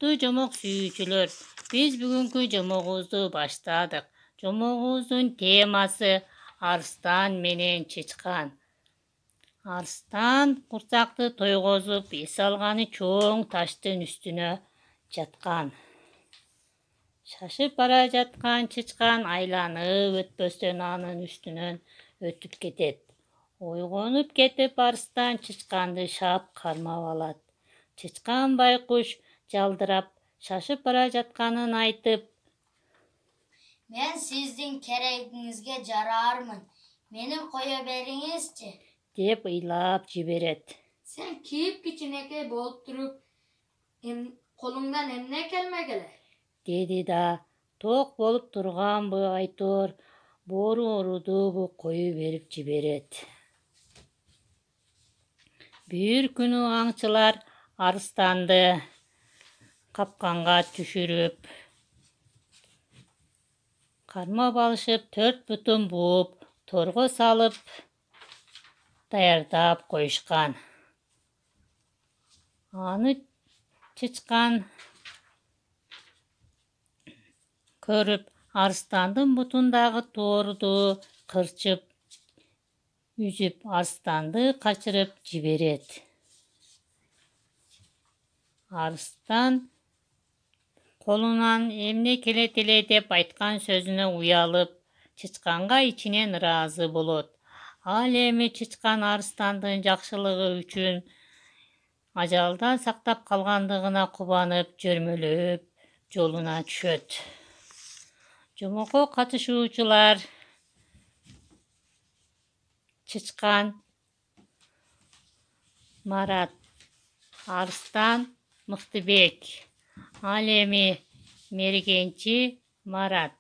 Урматтуу жомок сүйүүчүлөр, биз бүгүнкү жомогубузду баштадык. Жомогубуздун темасы арстан менен чычкан. Арстан курсакты тойгозуп, эс алганы чоң таштын үстүнө жаткан. Шашып бара жаткан чычкан айланып өтпөстөн анын үстүнөн өтүп кетет. Ойгонуп кетип арстан чычканды шап кармап алат. Чычкан байкуш жалдырап шашып бара жатканын айтып: "Мен сиздин керегиңизге жараармын. Мени кое бериңизчи", деп ыйлап жиберет. "Сен кийип-кичинекей болуп туруп, колуңдан эмне келмегиле?" деди да, ток болуп турганбы айтор, боору оорудубу кое берип жиберет. Бир күнү аңчылар арстанды капканга түшүрүп кармап алышып, 4 бутун бууп, торго салып даярдап коюшкан. Аны чычкан көрүп, арстандын бутундагы торду кырчып, үзүп, арстанды качырып жиберет. Арстан колунан эмне келет эле деп айткан сөзүнө уялып, чычканга ичинен ыраазы болот. Ал эми чычкан арстандын жакшылыгы үчүн ажалдан сактап калгандыгына кубанып, жөрмөлөп жолуна түшөт. Жомокко катышуучулар: Чычкан Марат, Арстан Мыктыбек, ал эми мергенчи Марат.